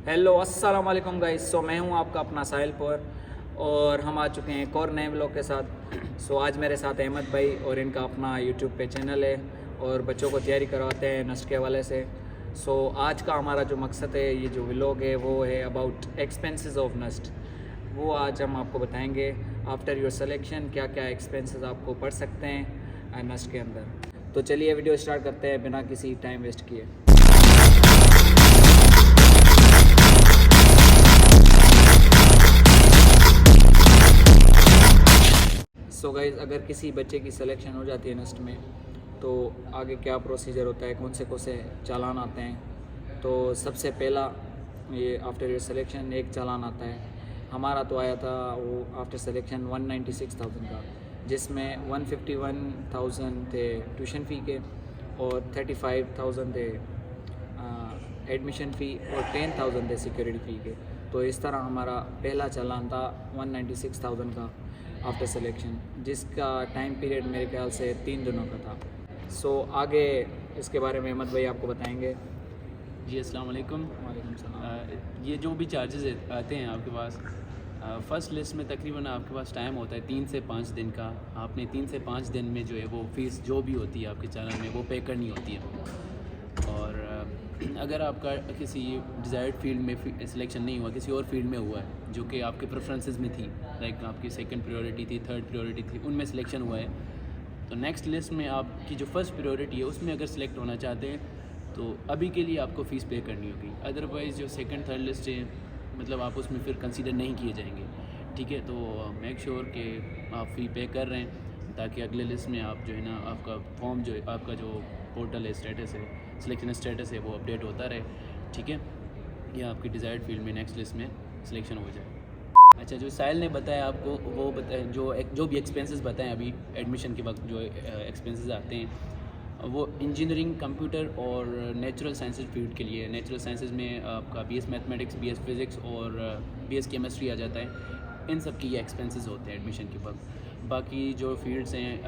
Hello अस्सलाम वालेकुम guys. मैं हूं आपका अपना साहिल पौर और हम आ चुके हैं एक और नए व्लॉग के साथ। आज मेरे साथ अहमद भाई और इनका अपना यूट्यूब पे चैनल है और बच्चों को तैयारी करवाते हैं नस्ट के हवाले से। आज का हमारा जो मकसद है, ये जो व्लॉग है वो है अबाउट एक्सपेंसेस ऑफ नस्ट। वो आज हम आपको बताएंगे आफ्टर योर सिलेक्शन क्या क्या एक्सपेंसेस आपको पड़ सकते हैं नस्ट के अंदर। तो चलिए वीडियो स्टार्ट करते हैं बिना किसी टाइम वेस्ट किए। गाइस, अगर किसी बच्चे की सिलेक्शन हो जाती है नस्ट में तो आगे क्या प्रोसीजर होता है, कौन से चालान आते हैं। तो सबसे पहला ये आफ्टर योर सिलेक्शन एक चालान आता है। हमारा तो आया था वो आफ्टर सिलेक्शन 196,000 का, जिसमें 151,000 थे ट्यूशन फ़ी के और 35,000 थे एडमिशन फ़ी और 10,000 थे सिक्योरिटी फ़ी के। तो इस तरह हमारा पहला चालान था 196,000 का आफ्टर सिलेक्शन, जिसका टाइम पीरियड मेरे ख्याल से 3 दिनों का था। आगे इसके बारे में अहमद भाई आपको बताएंगे। जी अस्सलाम वालेकुम। वालेकुम सलाम। ये जो भी चार्जेस आते हैं आपके पास, फ़र्स्ट लिस्ट में तकरीबन आपके पास टाइम होता है 3 से 5 दिन का। आपने 3 से 5 दिन में जो है वो फ़ीस जो भी होती है आपके चालान में वो पे करनी होती है। और अगर आपका किसी डिज़ायर्ड फील्ड में सिलेक्शन नहीं हुआ, किसी और फील्ड में हुआ है जो कि आपके प्रेफरेंसेस में थी, लाइक आपकी सेकंड प्रायोरिटी थी, थर्ड प्रायोरिटी थी, उनमें सिलेक्शन हुआ है, तो नेक्स्ट लिस्ट में आपकी जो फर्स्ट प्रायोरिटी है उसमें अगर सिलेक्ट होना चाहते हैं तो अभी के लिए आपको फ़ीस पे करनी होगी। अदरवाइज़ जो सेकंड थर्ड लिस्ट है, मतलब आप उसमें फिर कंसीडर नहीं किए जाएंगे। ठीक है, तो मेक श्योर कि आप फ़ी पे कर रहे हैं ताकि अगले लिस्ट में आप जो है ना, आपका फॉर्म जो है, आपका जो पोर्टल है, स्टेटस है, सिलेक्शन स्टेटस है, वो अपडेट होता रहे। ठीक है, या आपकी डिज़ायर्ड फील्ड में नेक्स्ट लिस्ट में सिलेक्शन हो जाए। अच्छा, जो साहिल ने बताया आपको, वो बताए जो भी एक्सपेंसेस बताएं अभी एडमिशन के वक्त जो एक्सपेंसेस आते हैं वो इंजीनियरिंग, कंप्यूटर और नेचुरल साइंसेज फील्ड के लिए। नेचुरल साइंसेज में आपका BS मैथमेटिक्स, BS फिज़िक्स और BS केमिस्ट्री आ जाता है। इन सब की ये एक्सपेंसेस होते हैं एडमिशन के वक्त। बाकी जो फील्ड्स हैं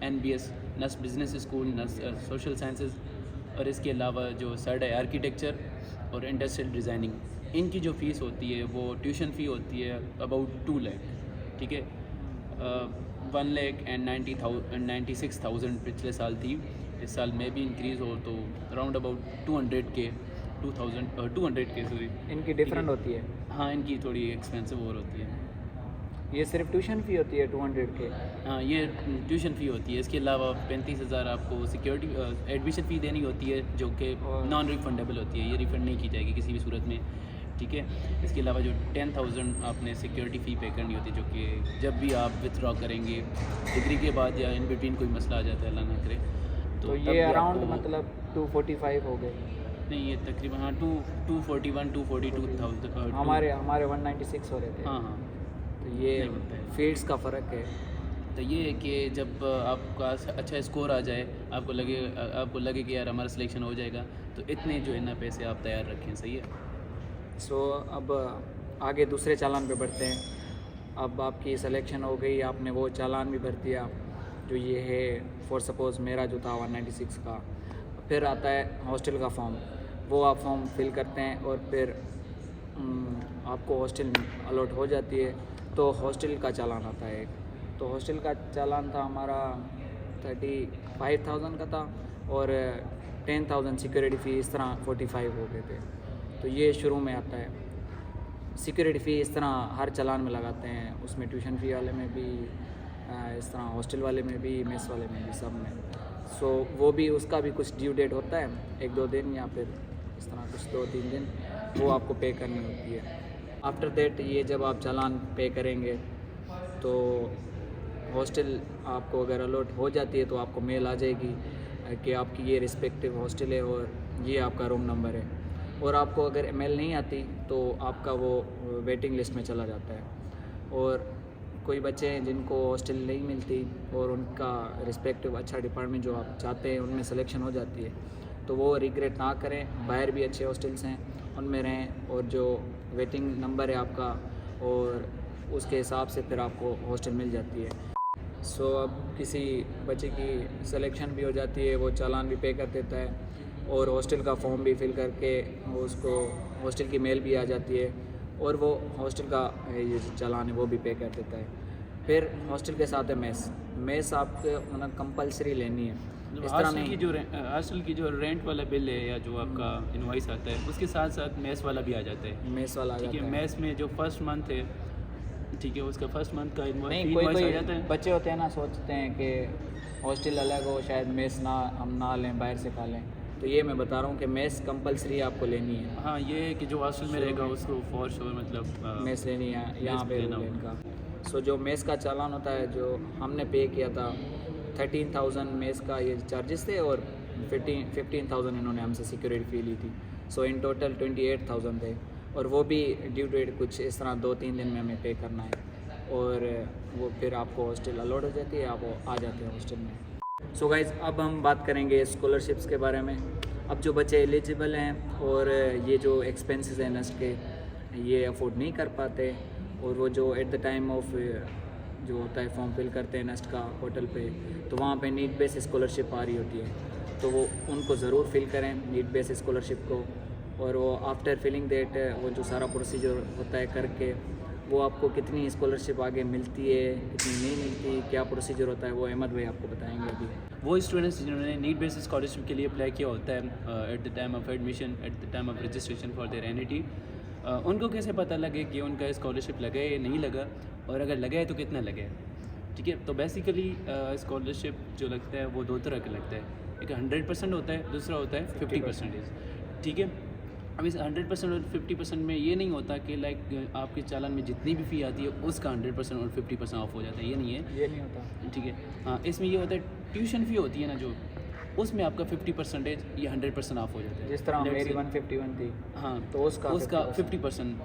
NBS NUST business school, NUST social sciences, और इसके अलावा जो सर्ड है आर्किटेक्चर और इंडस्ट्रियल डिज़ाइनिंग, इनकी जो फ़ीस होती है वो ट्यूशन फ़ी होती है अबाउट 2 लाख। ठीक है, 1,96,000 पिछले साल थी, इस साल में भी इंक्रीज़ हो तो अराउंड अबाउट 200K सॉरी। इनकी डिफरेंट होती है। हाँ, इनकी थोड़ी एक्सपेंसिव और होती है। ये सिर्फ ट्यूशन फ़ी होती है 200 के। हाँ, ये ट्यूशन फ़ी होती है। इसके अलावा 35,000 आपको सिक्योरिटी एडमिशन फ़ी देनी होती है जो कि नॉन रिफंडेबल होती है, ये रिफ़ंड नहीं की जाएगी किसी भी सूरत में। ठीक है, इसके अलावा जो 10,000 आपने सिक्योरिटी फ़ी पे करनी होती है, जो कि जब भी आप विथड्रॉ करेंगे डिग्री के बाद या इन बिटवीन कोई मसला आ जाता है, अल्लाह ना करे, तो ये अराउंड मतलब 245 हो गए। नहीं, ये तकरीबन हाँ 241 242,000 हमारे 196 हो रहे थे। हाँ हाँ। तो ये नहीं बनता है। फील्ड्स का फ़र्क है। तो ये है कि जब आपका अच्छा स्कोर आ जाए, आपको लगे कि यार हमारा सिलेक्शन हो जाएगा, तो इतने जो है ना पैसे आप तैयार रखें। सही है। अब आगे दूसरे चालान पे बढ़ते हैं। अब आपकी सिलेक्शन हो गई, आपने वो चालान भी भर दिया जो ये है, फॉर सपोज़ मेरा जो था 196 का। फिर आता है हॉस्टल का फॉर्म, वो आप फॉर्म फिल करते हैं और फिर आपको हॉस्टल अलॉट हो जाती है, तो हॉस्टल का चालान आता है एक। तो हॉस्टल का चालान था हमारा 35,000 का था और 10,000 सिक्योरिटी फ़ी, इस तरह 45 हो गए थे। तो ये शुरू में आता है। सिक्योरिटी फ़ी इस तरह हर चालान में लगाते हैं, उसमें ट्यूशन फ़ी वाले में भी, इस तरह हॉस्टल वाले में भी, मेस वाले में भी, सब में। वो भी, उसका भी कुछ ड्यू डेट होता है, 1-2 दिन या फिर इस तरह कुछ 2-3 दिन, वो आपको पे करनी होती है। आफ्टर दैट ये जब आप चालान पे करेंगे तो हॉस्टल आपको अगर अलॉट हो जाती है तो आपको मेल आ जाएगी कि आपकी ये रिस्पेक्टिव हॉस्टल है और ये आपका रूम नंबर है। और आपको अगर मेल नहीं आती तो आपका वो वेटिंग लिस्ट में चला जाता है। और कोई बच्चे हैं जिनको हॉस्टल नहीं मिलती और उनका रिस्पेक्टिव अच्छा डिपार्टमेंट जो आप चाहते हैं उनमें सिलेक्शन हो जाती है, तो वो रिग्रेट ना करें। बाहर भी अच्छे हॉस्टल्स हैं, उनमें रहें और जो वेटिंग नंबर है आपका, और उसके हिसाब से फिर आपको हॉस्टल मिल जाती है। अब किसी बच्चे की सिलेक्शन भी हो जाती है, वो चालान भी पे कर देता है, और हॉस्टल का फॉर्म भी फिल करके वो उसको हॉस्टल की मेल भी आ जाती है और वो हॉस्टल का ये जो चालान है वो भी पे कर देता है। फिर हॉस्टल के साथ है मेस आपको मतलब कंपलसरी लेनी है, इस तरह नहीं। हॉस्टल की जो रेंट वाला बिल है या जो आपका इनवॉइस आता है उसके साथ साथ मेस वाला भी आ जाता है। मेस वाला आ ठीक जाता है, है। मेस में जो फर्स्ट मंथ है, ठीक है, उसका फर्स्ट मंथ का नहीं, इनवॉइस कोई आ जाता है। बच्चे होते हैं ना, सोचते हैं कि हॉस्टल अलग हो, शायद मेस ना हम ना लें, बाहर से खा लें। तो ये मैं बता रहा हूँ कि मेस कंपलसरी आपको लेनी है, हाँ, ये है कि जो हॉस्टल में रहेगा उसको फॉर श्योर मतलब मेस लेनी है यहाँ पे लेना रूल है होगा। इनका। सो जो मेस का चालान होता है जो हमने पे किया था 13,000 मेस का ये चार्जेस थे और 15,000 इन्होंने हमसे सिक्योरिटी फ़ी ली थी। सो इन टोटल 28,000 थे और वो भी ड्यू डेट कुछ इस तरह 2-3 दिन में हमें पे करना है और वो फिर आपको हॉस्टल अलॉट हो जाती है, आप वो आ जाते हैं हॉस्टल में। सो गाइज़ अब हम बात करेंगे स्कॉलरशिप्स के बारे में। अब जो बच्चे एलिजिबल हैं और ये जो एक्सपेंसेस हैं नस्ट के ये अफोर्ड नहीं कर पाते और वो जो एट द टाइम ऑफ जो होता है फॉर्म फिल करते हैं नस्ट का पोर्टल पे, तो वहाँ पे नीड बेस स्कॉलरशिप आ रही होती है, तो वो उनको ज़रूर फिल करें नीड बेस स्कॉलरशिप को। और वो आफ्टर फिलिंग दैट वो जो सारा प्रोसीजर होता है करके वो आपको कितनी स्कॉलरशिप आगे मिलती है, कितनी नहीं मिलती, क्या प्रोसीजर होता है, वो अहमद भाई आपको बताएंगे अभी। वो स्टूडेंट्स जिन्होंने नीड बेसिस स्कॉलरशिप के लिए अप्लाई किया होता है at the time of admission, at the time of registration for their NET, उनको कैसे पता लगे कि उनका स्कॉलरशिप लगा है या नहीं लगा, और अगर लगा है तो कितना लगा है। ठीक है, तो बेसिकली स्कॉलरशिप जो लगता है वो दो तरह का लगता है, एक 100% होता है, दूसरा होता है 50%। ठीक है, अब इस 100% और 50% में ये नहीं होता कि लाइक आपके चालान में जितनी भी फ़ी आती है उसका 100% और 50% ऑफ हो जाता है, ये नहीं है। ये नहीं होता। ठीक है, हाँ, इसमें ये होता है ट्यूशन फ़ी होती है ना जो, उसमें आपका 50% या 100% ऑफ हो जाता है। जिस तरह Let's मेरी say- 151 थी, हाँ, तो उसका 50%।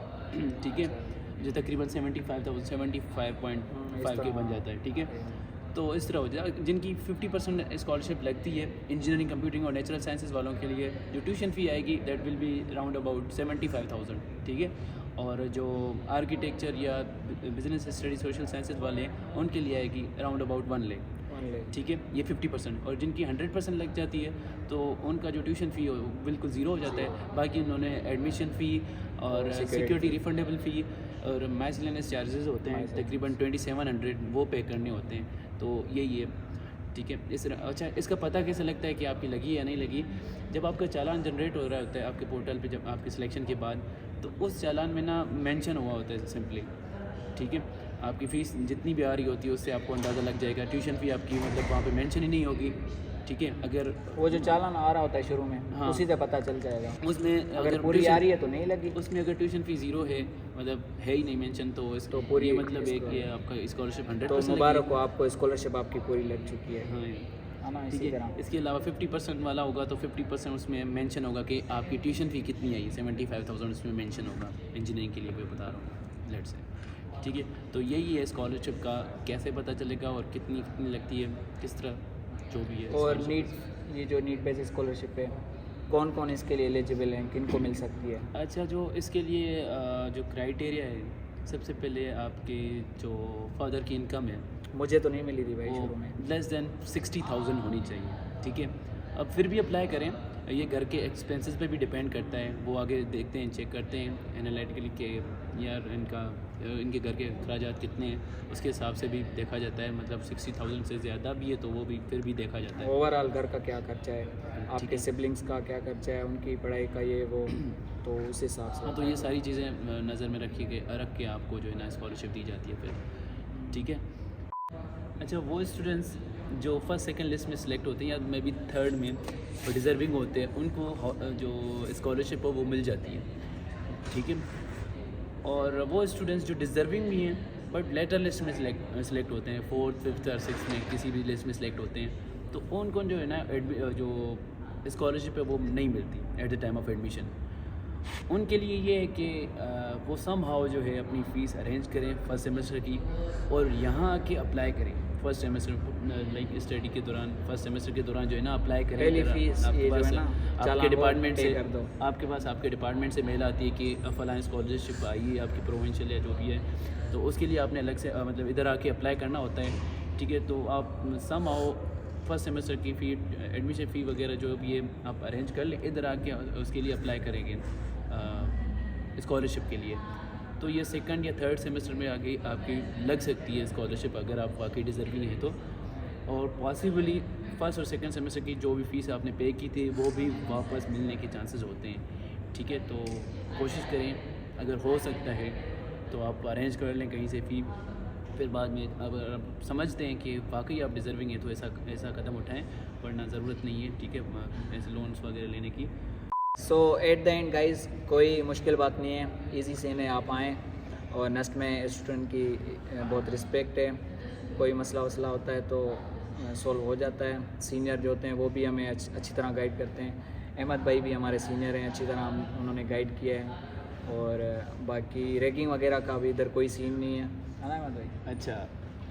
ठीक है, जो तकरीबन 75.5 के बन जाता है। ठीक है, तो इस तरह हो जाए जिनकी 50% स्कॉलरशिप लगती है इंजीनियरिंग, कंप्यूटिंग और नेचुरल साइंसेज वालों के लिए जो ट्यूशन फ़ी आएगी that will be round about 75,000। ठीक है, और जो आर्किटेक्चर या बिजनेस स्टडी सोशल साइंसेज वाले हैं उनके लिए आएगी राउंड अबाउट 1 लाख। ठीक है, ये 50%। और जिनकी 100% लग जाती है तो उनका जो ट्यूशन फ़ी हो बिल्कुल ज़ीरो हो जाता है। बाकी उन्होंने एडमिशन फ़ी और सिक्योरिटी रिफंडेबल फ़ी और मैसलेनियस चार्जेस होते हैं तकरीबन 2700, वो पे करने होते हैं। तो यही है। ठीक है, इस अच्छा, इसका पता कैसे लगता है कि आपकी लगी या नहीं लगी? जब आपका चालान जनरेट हो रहा होता है आपके पोर्टल पे, जब आपके सिलेक्शन के बाद, तो उस चालान में ना मेंशन हुआ होता है सिंपली। ठीक है, आपकी फ़ीस जितनी भी आ रही होती है उससे आपको अंदाज़ा लग जाएगा। ट्यूशन फ़ी आपकी मतलब वहाँ पे मेंशन ही नहीं होगी। ठीक है, अगर वो जो चालान आ रहा होता है शुरू में, हाँ, उसी से पता चल जाएगा। उसमें अगर पूरी आ रही है तो नहीं लगी, उसमें अगर ट्यूशन फ़ी ज़ीरो है, मतलब है ही नहीं मेंशन, तो तो पूरी ये मतलब है कि आपका स्कॉलरशिप 100% तो मुबारक हो, आपको स्कॉलरशिप आपकी पूरी लग चुकी है। हाँ, है ना, ठीक इसी है। तरह। इसके अलावा 50% वाला होगा तो 50% उसमें मेंशन होगा कि आपकी ट्यूशन फ़ी कितनी आई, 75,000 उसमें मेंशन होगा। इंजीनियरिंग के लिए मैं बता रहा हूँ, लेट्स से। ठीक है, तो यही है स्कॉलरशिप का कैसे पता चलेगा और कितनी कितनी लगती है, किस तरह जो भी है। और ये जो नीड बेस स्कॉलरशिप है, कौन कौन इसके लिए एलिजिबल हैं, किन को मिल सकती है? अच्छा, जो इसके लिए जो क्राइटेरिया है, सबसे पहले आपके जो फादर की इनकम है मुझे तो नहीं मिली थी भाई वो शुरू में। लेस दैन 60,000 होनी चाहिए। ठीक है, अब फिर भी अप्लाई करें, ये घर के एक्सपेंसेस पे भी डिपेंड करता है। वो आगे देखते हैं, चेक करते हैं एनालिटिकली कि यार इनके घर के अखराजात कितने हैं, उसके हिसाब से भी देखा जाता है। मतलब 60,000 से ज़्यादा भी है तो वो भी फिर भी देखा जाता है। ओवरऑल घर का क्या खर्चा है, आपके सिबलिंग्स का क्या खर्चा है, उनकी पढ़ाई का ये वो, तो उस हिसाब से। हाँ, तो ये सारी चीज़ें नज़र में रख के आपको जो है ना स्कॉलरशिप दी जाती है फिर। ठीक है, अच्छा, वो स्टूडेंट्स जो फर्स्ट सेकंड लिस्ट में सिलेक्ट होते हैं या मे बी थर्ड में डिज़र्विंग होते हैं, उनको जो स्कॉलरशिप हो वो मिल जाती है। ठीक है, और वो स्टूडेंट्स जो डिज़र्विंग भी हैं बट लेटर लिस्ट में सिलेक्ट होते हैं, 4th, 5th और 6th में किसी भी लिस्ट में सिलेक्ट होते हैं, तो उनको जो है ना जो स्कॉलरशिप है वो नहीं मिलती at the time of admission. उनके लिए ये है कि वो सम हाउ जो है अपनी फ़ीस अरेंज करें फर्स्ट सेमेस्टर की और यहाँ आके अप्लाई करें फर्स्ट सेमेस्टर लाइक स्टडी के दौरान, फर्स्ट सेमेस्टर के दौरान जो है ना अप्लाई करें। पहली फीस ये जो है ना आपके डिपार्टमेंट से कर दो, आपके डिपार्टमेंट से मेल आती है कि फ़लाँ स्कॉलरशिप आई है आपकी प्रोविंशियल या जो भी है, तो उसके लिए आपने अलग से मतलब इधर आके अप्लाई करना होता है। ठीक है, तो आप सम हाउ फर्स्ट सेमेस्टर की फ़ी, एडमिशन फ़ी वगैरह जो भी है आप अरेंज कर लें, इधर आके उसके लिए अप्लाई करेंगे स्कॉलरशिप के लिए। तो ये सेकंड या थर्ड सेमेस्टर में आगे आपकी लग सकती है स्कॉलरशिप, अगर आप वाकई डिज़र्विंग है तो। और पॉसिबली फर्स्ट और सेकंड सेमेस्टर की जो भी फ़ीस आपने पे की थी वो भी वापस मिलने के चांसेस होते हैं, ठीक है। तो कोशिश करें, अगर हो सकता है तो आप अरेंज कर लें कहीं से फ़ी, फिर बाद में अगर आप समझते हैं कि वाकई आप डिज़र्विंग है तो ऐसा कदम उठाएं, वरना ज़रूरत नहीं है, ठीक है, ऐसे लोन्स वगैरह लेने की। सो एट द एंड गाइस, कोई मुश्किल बात नहीं है, इजी से इन्हें आप आएँ। और नस्ट में स्टूडेंट की बहुत रिस्पेक्ट है, कोई मसला वसला होता है तो सॉल्व हो जाता है। सीनियर जो होते हैं वो भी हमें अच्छी तरह गाइड करते हैं। अहमद भाई भी हमारे सीनियर हैं, अच्छी तरह उन्होंने गाइड किया है। और बाकी रैगिंग वगैरह का भी इधर कोई सीन नहीं है ना अहमद भाई? अच्छा,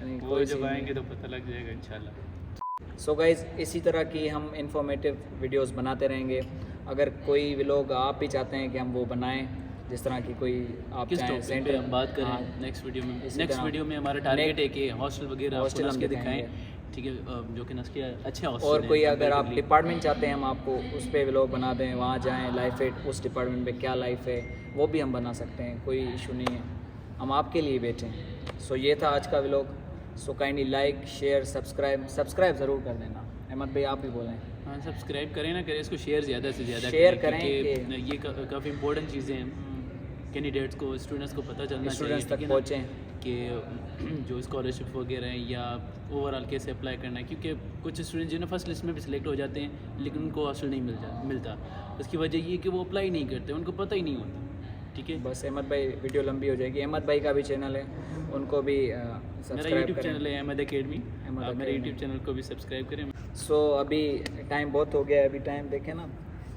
यानी वो कोई जब सीन आएंगे तो पता लग जाएगा इंशाल्लाह। सो गाइज़, इसी तरह की हम इंफॉर्मेटिव वीडियोस बनाते रहेंगे। अगर कोई व्लॉग आप भी चाहते हैं कि हम वो बनाएं, जिस तरह की कोई आप किस चाहें टॉपिक पे हम बात करें, हाँ, नेक्स्ट वीडियो में? इसी नेक्स्ट तरह वीडियो में हमारा टारगेट है कि हॉस्टल वगैरह हॉस्टल आपको हम नस्के दिखाएंगे। दिखाएं, ठीक है, जो कि नस्के अच्छे हॉस्टल और हैं कोई अगर आप comparatively। डिपार्टमेंट चाहते हैं हम आपको उस पर व्लॉग बना दें, वहाँ जाएँ, लाइफ है उस डिपार्टमेंट में क्या लाइफ है वो भी हम बना सकते हैं, कोई इशू नहीं है, हम आपके लिए बैठे हैं। सो ये था आज का vlog. So kindly like, share, subscribe ज़रूर कर देना। अहमद भाई आप ही बोलें। हाँ, सब्सक्राइब करें ना करें, इसको शेयर ज़्यादा से ज़्यादा शेयर करें क्योंकि ये काफ़ी इंपॉर्टेंट चीज़ें हैं, कैंडिडेट्स को, स्टूडेंट्स को पता चलना चाहिए, स्टूडेंट्स ठीक तक है ना, पहुँचें कि जो स्कॉलरशिप वगैरह है या ओवरऑल कैसे अप्लाई करना है। क्योंकि कुछ स्टूडेंट जो है ना फर्स्ट लिस्ट में भी सिलेक्ट हो जाते हैं लेकिन उनको हॉस्टल नहीं मिलता। उसकी वजह ये कि वो अप्लाई नहीं करते, उनको पता ही नहीं होता, ठीक है। बस अहमद भाई, वीडियो लंबी हो जाएगी। अहमद भाई का भी चैनल है, उनको भी मेरा सब्सक्राइब यूट्यूब करें। चैनल है अहमद अकेडमी, अहमद आप मेरे अकेडमी। यूट्यूब चैनल को भी सब्सक्राइब करें। सो अभी टाइम बहुत हो गया है, अभी टाइम देखें ना,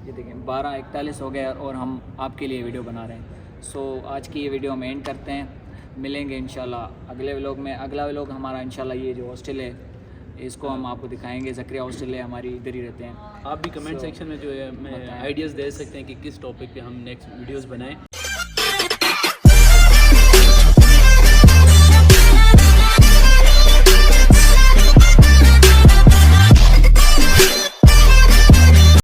ये देखें 12:41 हो गया और हम आपके लिए वीडियो बना रहे हैं। सो आज की ये वीडियो हम एंड करते हैं, मिलेंगे इंशाल्लाह अगले व्लॉग में। अगला व्लॉग हमारा इंशाल्लाह ये जो हॉस्टल है इसको हम आपको दिखाएंगे। ज़करिया हॉस्टल है, हमारी इधर ही रहते हैं। आप भी कमेंट सेक्शन में जो है आइडियाज़ दे सकते हैं कि किस टॉपिक पे हम नेक्स्ट वीडियोस बनाएं।